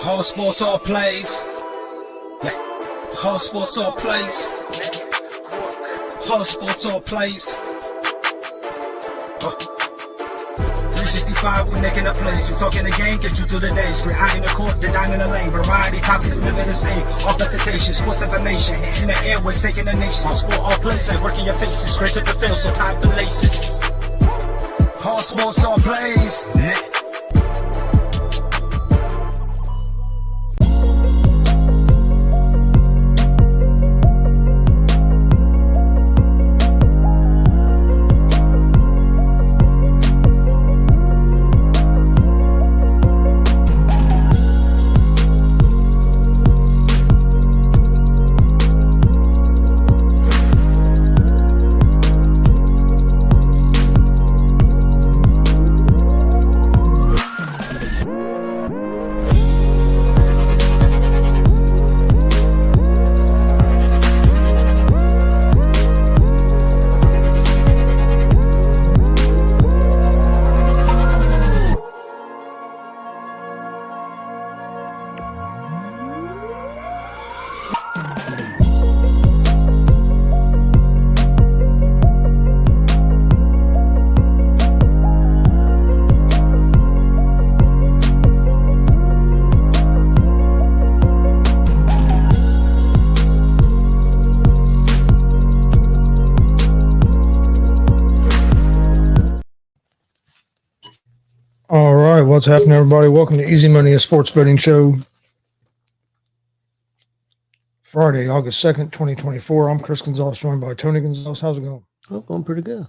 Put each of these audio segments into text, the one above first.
All sports, all plays. Yeah. All sports, all plays. All sports, all plays. 365, we making up plays. You talking the game, get you to the days. We're high in the court, the dime in the lane. Variety, topics, living the same. All presentation, sports information. In the airways, taking the nation. All sport, all plays, like working your faces. Grace at the field, so tie the laces. All sports, all plays. Yeah. All right, what's happening, everybody? Welcome to Easy Money, a sports betting show. Friday, August 2nd, 2024. I'm Chris Gonzalez, joined by Tony Gonzalez. How's it going? Oh, going pretty good.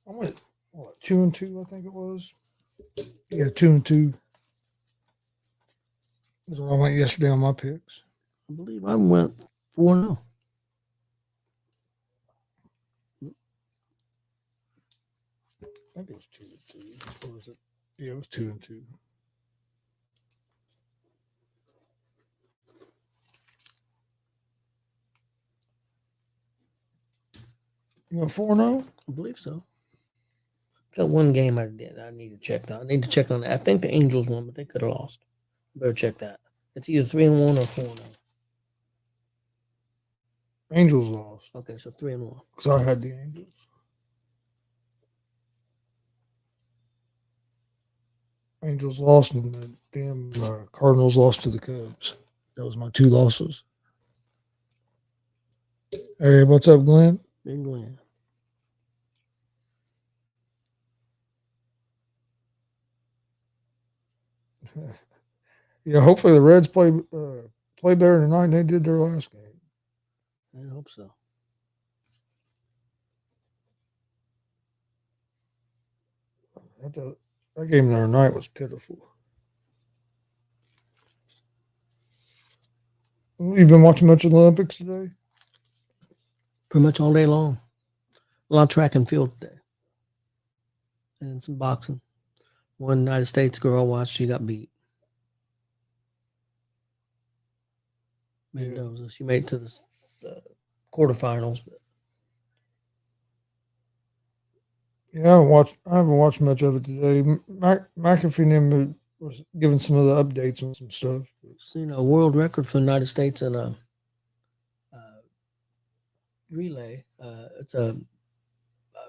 I went, 2-2, I think it was. Yeah, 2-2. That's what I went yesterday on my picks. I believe I went 4-0. I think it was 2-2. Or was it? Yeah, it was 2-2. You went 4-0? I believe so. Got one game I did. I need to check that. I need to check on that. I think the Angels won, but they could have lost. Better check that. It's either 3-1 or 4-0. Angels lost. Okay, so 3-1. Because I had the Angels. Angels lost, and the damn Cardinals lost to the Cubs. That was my two losses. Hey, what's up, Glenn? Big Glenn. Yeah, hopefully the Reds play better tonight than they did their last game. I hope so. That game the other night was pitiful. You been watching much of the Olympics today? Pretty much all day long. A lot of track and field today. And some boxing. One United States girl watched, she got beat. Mendoza. She made it to the quarterfinals. Yeah, I haven't watched much of it today. McAfee was giving some of the updates on some stuff. So, world record for the United States in a relay.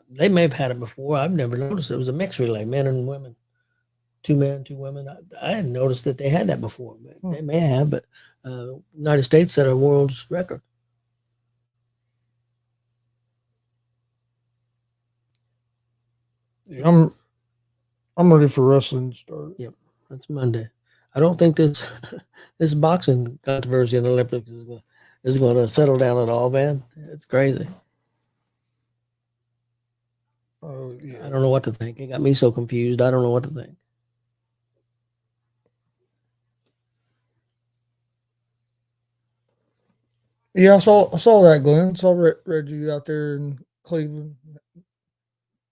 They may have had it before. I've never noticed it. It was a mixed relay, men and women. 2 men, 2 women. I didn't notice that they had that before. They may have, but United States set a world's record. Yeah, I'm ready for wrestling to start. Yep, that's Monday. I don't think this boxing controversy in the Olympics is going to settle down at all, man. It's crazy. Oh, yeah. I don't know what to think. It got me so confused. I don't know what to think. Yeah, I saw that, Glenn. Saw Reggie out there in Cleveland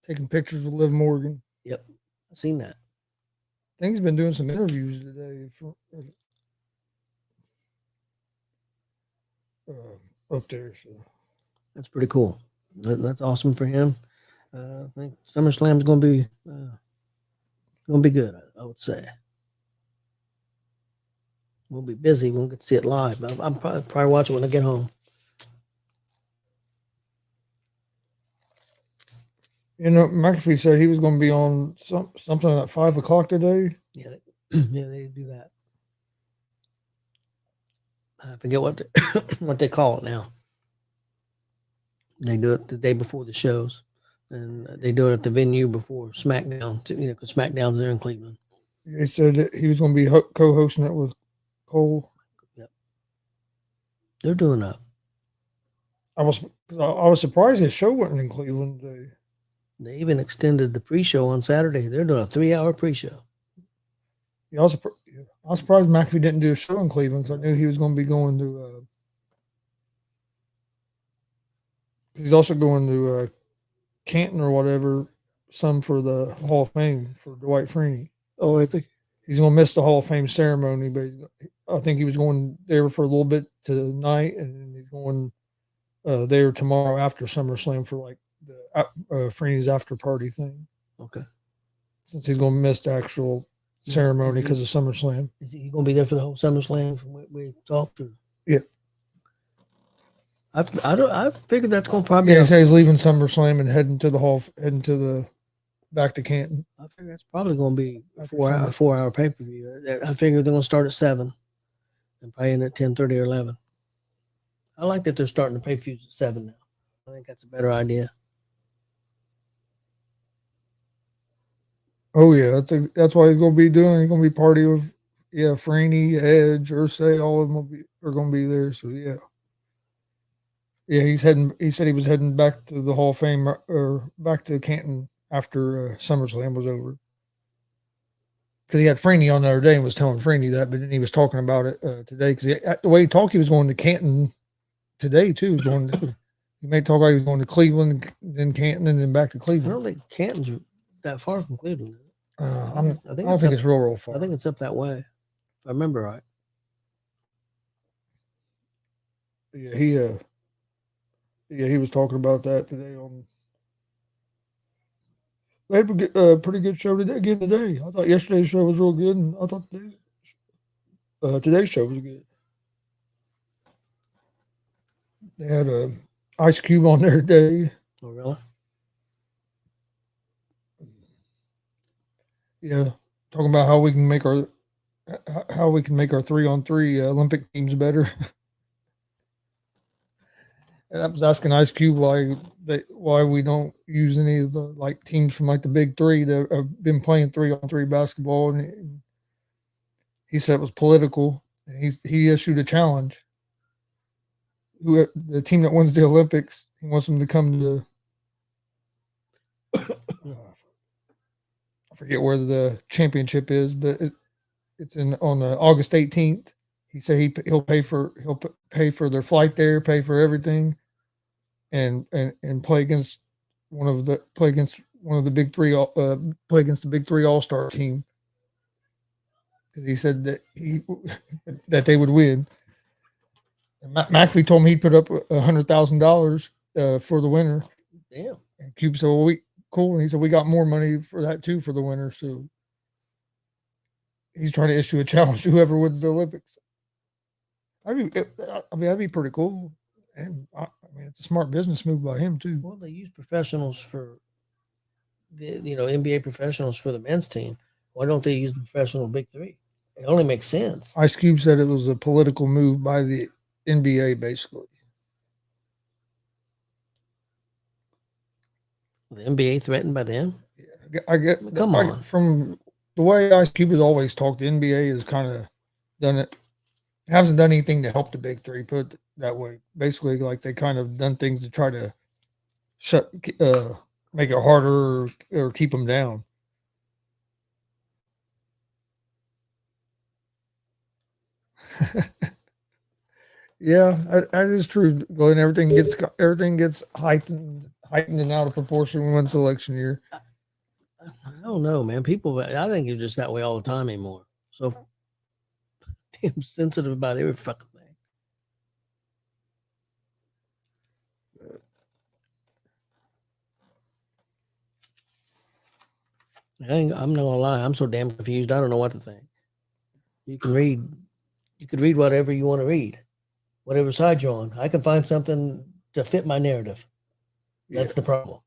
taking pictures with Liv Morgan. Yep, I've seen that. I think he's been doing some interviews today up there. So That's pretty cool. That's awesome for him. I think SummerSlam's going to be good. I would say we'll be busy. We won't get to see it live. I'm probably watch it when I get home. McAfee said he was going to be on something at 5 o'clock today. Yeah, yeah, they do that. I forget what what they call it now. They do it the day before the shows, and they do it at the venue before SmackDown. Because SmackDown's there in Cleveland. He said that he was going to be co-hosting it with Cole. Yep, they're doing that. I was surprised his show wasn't in Cleveland today. They even extended the pre-show on Saturday. They're doing a 3-hour pre-show. Yeah, I was surprised McAfee didn't do a show in Cleveland because I knew he was going to be going to. He's also going to Canton or whatever, some for the Hall of Fame for Dwight Freeney. Oh, I think he's going to miss the Hall of Fame ceremony, but I think he was going there for a little bit tonight, and then he's going there tomorrow after SummerSlam for like the Freeney's after party thing. Okay. Since he's going to miss the actual ceremony because of SummerSlam. Is he going to be there for the whole SummerSlam from what we talked to? Yeah. I figured that's going to probably. Yeah, he said he's leaving SummerSlam and heading to the back to Canton. I figure that's probably going to be a 4-hour pay-per-view. I figure they're going to start at 7 and probably end at 10:30 or 11. I like that they're starting the pay-per-views at 7 now. I think that's a better idea. Oh yeah, I think that's what he's going to be doing. He's going to be party with Franny, Edge, Ursay, all of them are going to be there. So yeah. Yeah, he said he was heading back to the Hall of Fame or back to Canton after SummerSlam was over. Because he had Freeney on the other day and was telling Freeney that, but then he was talking about it today. Because the way he talked, he was going to Canton today too. He may talk like he was going to Cleveland, then Canton, and then back to Cleveland. I don't think Canton's that far from Cleveland. I don't think it's real far. I think it's up that way, if I remember right. Yeah, he was talking about that today on. They had a pretty good show today. I thought yesterday's show was real good, and I thought today's show was good. They had Ice Cube on there today. Oh, really? Yeah, talking about how we can make our 3-on-3 Olympic teams better. And I was asking Ice Cube why we don't use any of the teams from the big three that have been playing 3-on-3 basketball, and he said it was political. And he issued a challenge. The team that wins the Olympics, he wants them to come to. I forget where the championship is, but it's on August 18th. He said he'll pay for their flight there, pay for everything, and play against one of the big three, play against the big three all-star team. Because he said that they would win. And McAfee told me he'd put up $100,000 for the winner. Damn. And Cube said, "Well, cool." And he said, "We got more money for that too for the winner." So he's trying to issue a challenge to whoever wins the Olympics. That'd be pretty cool. And it's a smart business move by him too. Well, they use professionals for the NBA professionals for the men's team. Why don't they use the professional big three? It only makes sense. Ice Cube said it was a political move by the NBA, basically. The NBA threatened by them? Yeah, I get. Come on. From the way Ice Cube has always talked, the NBA has kind of done it. Hasn't done anything to help the big three, put it that way. Basically, they kind of done things to try to make it harder or keep them down. Yeah, that is true, Glenn. Everything gets heightened and out of proportion once election year. I don't know, man. I think you're just that way all the time anymore. So damn sensitive about every fucking thing. I'm not gonna lie. I'm so damn confused. I don't know what to think. You can read. You could read whatever you want to read, whatever side you're on. I can find something to fit my narrative. That's the problem.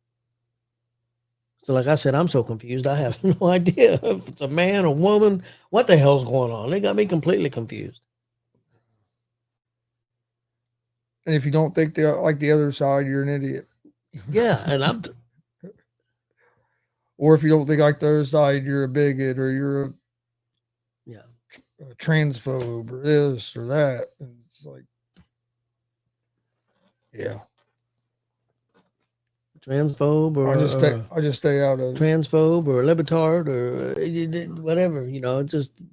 So, like I said, I'm so confused. I have no idea if it's a man, a woman, what the hell's going on. They got me completely confused. And if you don't think they like the other side, you're an idiot. Yeah, and I'm Or if you don't think like the other side, you're a bigot or you're yeah. a transphobe or this or that. And it's like, yeah. Transphobe or I just stay out of it. Transphobe or libetard or whatever. You know, it's just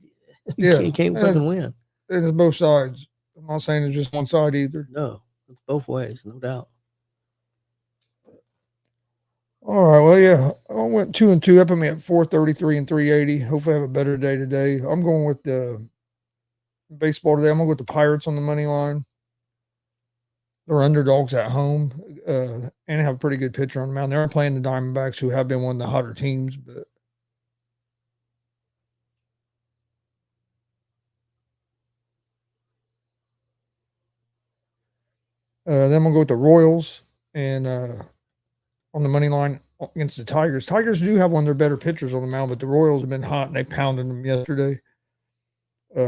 you can't fucking win. And it's both sides. I'm not saying it's just one side either. No, it's both ways, no doubt. All right, well, yeah, I went 2-2. That put me at 433 and 380. Hopefully, I have a better day today. I'm going with the baseball today. I'm going to go with the Pirates on the money line. They're underdogs at home and have a pretty good pitcher on the mound. They're playing the Diamondbacks, who have been one of the hotter teams, but then I'm going to go with the Royals and on the money line against the Tigers. Tigers do have one of their better pitchers on the mound, but the Royals have been hot and they pounded them yesterday.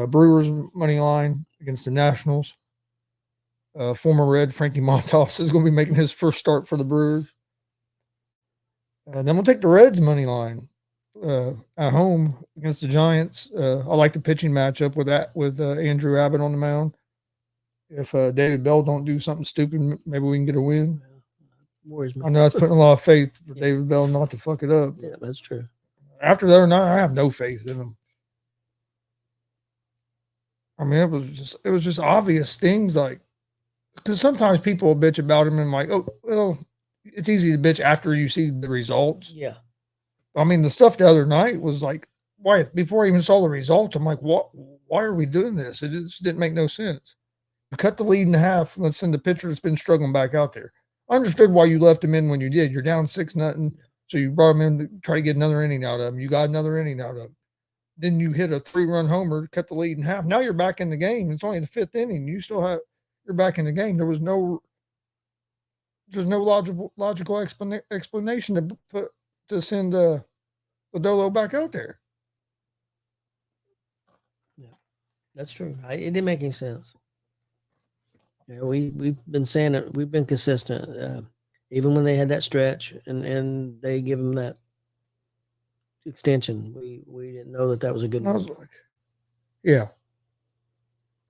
Brewers money line against the Nationals. Former Red Frankie Montas is going to be making his first start for the Brewers. Then we'll take the Reds money line at home against the Giants. I like the pitching matchup with Andrew Abbott on the mound. If David Bell don't do something stupid, maybe we can get a win. I know that's putting a lot of faith for David Bell not to fuck it up. Yeah, that's true. After the other night, I have no faith in him. I mean, it was just obvious things like, because sometimes people will bitch about him and like, oh, well, it's easy to bitch after you see the results. Yeah. I mean, the stuff the other night was like, why? Before I even saw the results, I'm like, what? Why are we doing this? It just didn't make no sense. You cut the lead in half. Let's send the pitcher that's been struggling back out there. I understood why you left him in when you did. You're down 6-0, so you brought him in to try to get another inning out of him. You got another inning out of him. Then you hit a 3-run homer, cut the lead in half. Now you're back in the game. It's only the 5th inning. You're back in the game. There's no logical explanation to send Lodolo back out there. Yeah, that's true. It didn't make any sense. Yeah, we've been saying it. We've been consistent, even when they had that stretch and they give them that extension. We didn't know that was a good one. Yeah.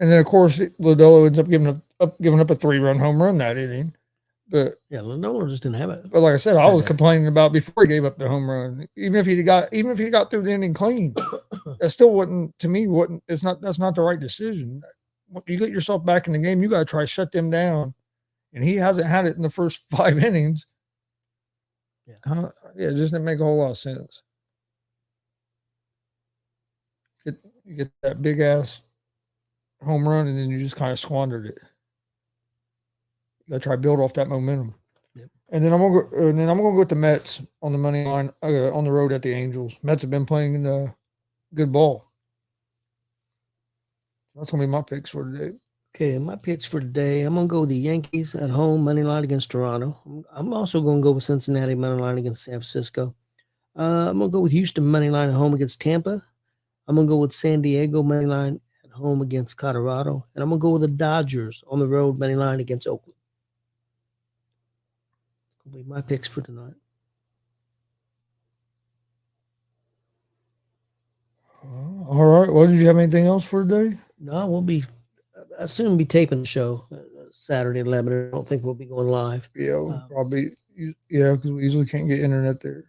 And then of course Lodolo ends up giving up a 3-run home run that inning. But yeah, Lodolo just didn't have it. But like I said, I was complaining about before he gave up the home run. Even if he got through the inning clean, that still that's not the right decision. You get yourself back in the game, you got to try to shut them down. And he hasn't had it in the first 5 innings. Yeah. It just didn't make a whole lot of sense. You get that big ass home run, and then you just kind of squandered it. You got to try to build off that momentum. Yep. And then I'm gonna go with the Mets on the money line on the road at the Angels. Mets have been playing good ball. That's gonna be my picks for today. Okay, my picks for today. I'm gonna go with the Yankees at home money line against Toronto. I'm also gonna go with Cincinnati money line against San Francisco. I'm gonna go with Houston money line at home against Tampa. I'm gonna go with San Diego money line at home against Colorado, and I'm gonna go with the Dodgers on the road money line against Oakland. That'll be my picks for tonight. All right. Well, did you have anything else for today? No, I'll soon be taping the show Saturday at 11. I don't think we'll be going live. Yeah, probably. Yeah, because we usually can't get internet there.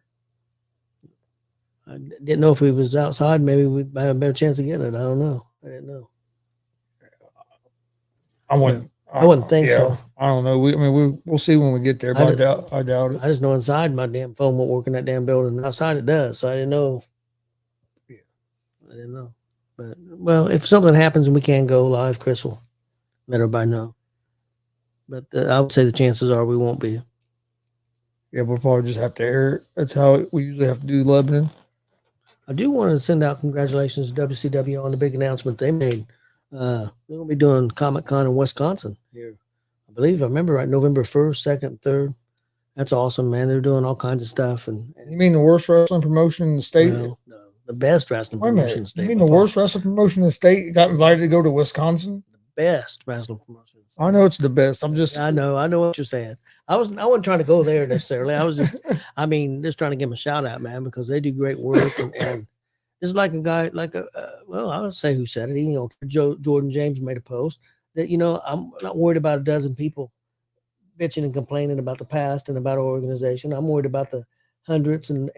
I didn't know if we was outside. Maybe we might have a better chance of getting it. I don't know. I didn't know. I wouldn't think so. I don't know. We'll see when we get there, but I doubt it. I just know inside my damn phone won't work in that damn building. Outside it does, so I didn't know. Yeah, I didn't know. But well, if something happens and we can't go live, Chris will let everybody know. But I would say the chances are we won't be. Yeah, we'll probably just have to air it. That's how we usually have to do Lebanon. I do want to send out congratulations to WCW on the big announcement they made. They're going to be doing Comic-Con in Wisconsin here. I believe, I remember right, November 1st, 2nd, 3rd. That's awesome, man. They're doing all kinds of stuff. And You mean the worst wrestling promotion in the state? well, no, the best wrestling Wait a promotion in the minute. state. You mean the worst wrestling promotion in the state got invited to go to Wisconsin? The best wrestling promotion. I know it's the best. I'm just. I know what you're saying. I wasn't trying to go there necessarily. I was just, just trying to give them a shout out, man, because they do great work. And it's like a guy, well, I would say who said it. Jordan James made a post that, I'm not worried about a dozen people bitching and complaining about the past and about our organization. I'm worried about the hundreds and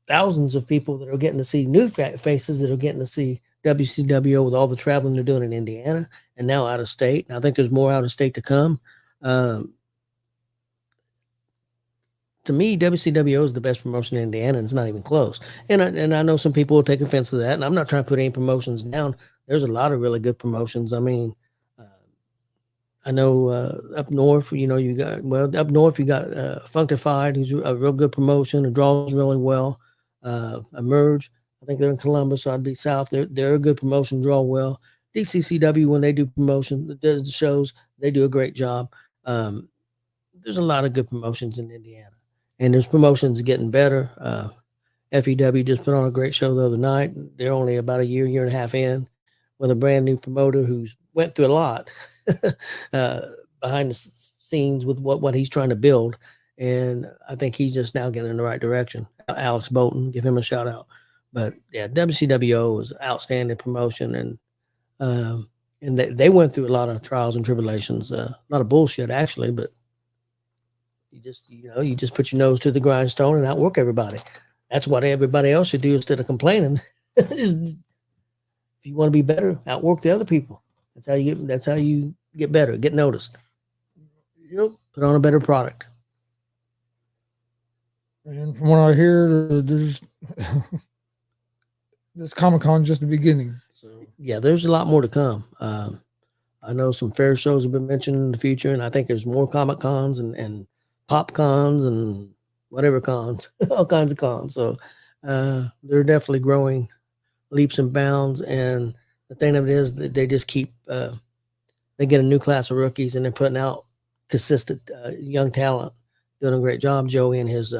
thousands of people that are getting to see new faces, that are getting to see WCWO with all the traveling they're doing in Indiana and now out of state. And I think there's more out of state to come. To me, WCWO is the best promotion in Indiana, and it's not even close. And I know some people will take offense to that, and I'm not trying to put any promotions down. There's a lot of really good promotions. I mean, I know up north, you got Functified, who's a real good promotion, and draws really well. Emerge, I think they're in Columbus, so I'd be south. They're a good promotion, draw well. DCCW, when they do promotion, does the shows, they do a great job. There's a lot of good promotions in Indiana, and there's promotions getting better. FEW just put on a great show the other night. They're only about a year and a half in with a brand new promoter who's went through a lot behind the scenes with what he's trying to build. And I think he's just now getting in the right direction. Alex Bolton, give him a shout out. But yeah, WCWO was an outstanding promotion, and they went through a lot of trials and tribulations, a lot of bullshit actually, but you just put your nose to the grindstone and outwork everybody. That's what everybody else should do instead of complaining. If you want to be better, outwork the other people. That's how you get better, get noticed. Yep. Put on a better product. And from what I hear, there's this Comic-Con just the beginning. So yeah, there's a lot more to come. I know some fair shows have been mentioned in the future, and I think there's more Comic-Cons and pop cons and whatever cons, all kinds of cons. So they're definitely growing leaps and bounds. And the thing of it is that they just keep they get a new class of rookies, and they're putting out consistent young talent, doing a great job. Joey and his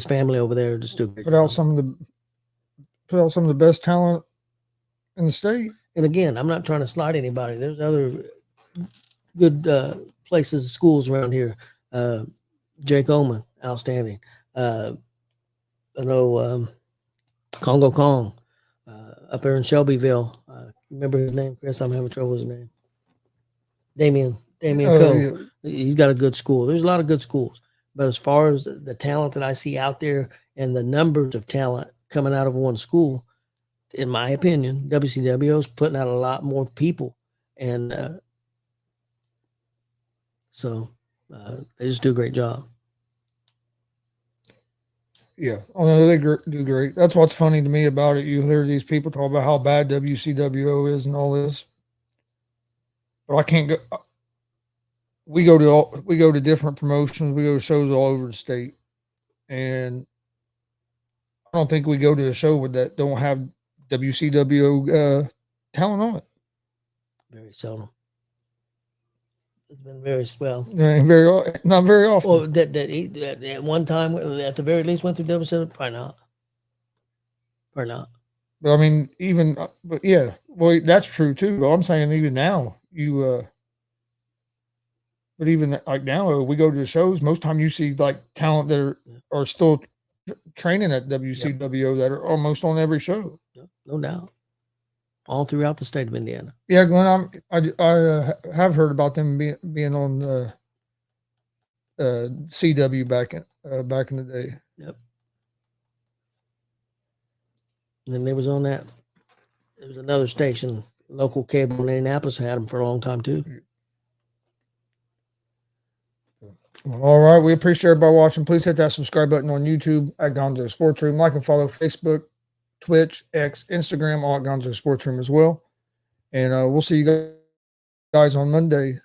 family over there just do a great put job. out some of the best talent in the state. And again, I'm not trying to slide anybody. There's other good places, schools around here. Jake Oman, outstanding. I know Congo Kong up there in Shelbyville. Remember his name, Chris? I'm having trouble with his name. Damien Coe. Yeah. He's got a good school. There's a lot of good schools. But as far as the talent that I see out there and the numbers of talent coming out of one school, in my opinion, WCWO is putting out a lot more people. And so they just do a great job. Yeah. Oh, no, they do great. That's what's funny to me about it. You hear these people talk about how bad WCWO is and all this. But I can't go. We go to different promotions. We go to shows all over the state. And I don't think we go to a show that don't have WCW talent on it. Very seldom. It's been very well. Not very often. Well, that at one time, at the very least, went through WCW. Probably not. But I mean, but yeah, well, that's true too. But I'm saying even now, but even like now, we go to the shows. Most time you see like talent that are still training at WCWO that are almost on every show. No doubt. All throughout the state of Indiana. Yeah, Glenn, I have heard about them being on CW back in the day. Yep. And then they was on that. There was another station, local cable in Indianapolis, had them for a long time too. All right, we appreciate everybody watching. Please hit that subscribe button on YouTube at Gonzo Sports Room. Like and follow Facebook, Twitch, X, Instagram, all at Gonzo Sports Room as well. And we'll see you guys on Monday.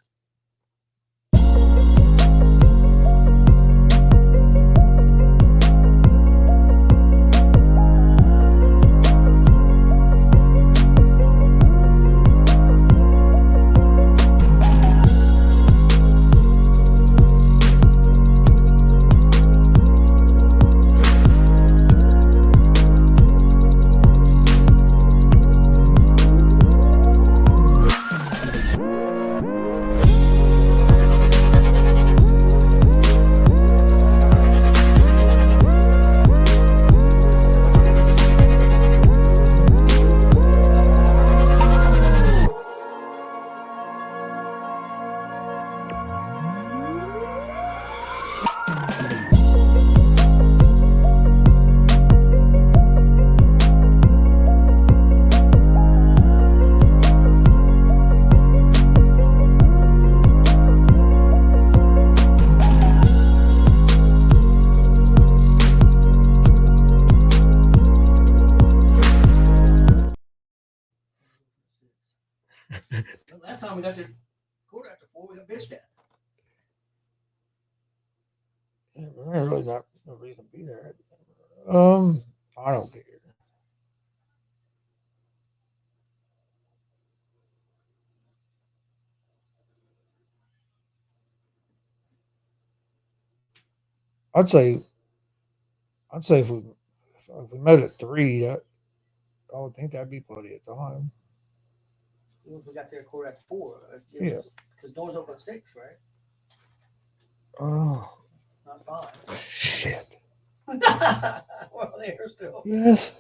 we got the quarter after 4, we got bitched at. Yeah, but there's really not no reason to be there. I don't care. I'd say if we met at 3, that I would think that'd be plenty of time. If we got there quarter after 4, Yeah. because doors open at 6, right? Oh Not 5. shit! Well, they're still. Yes.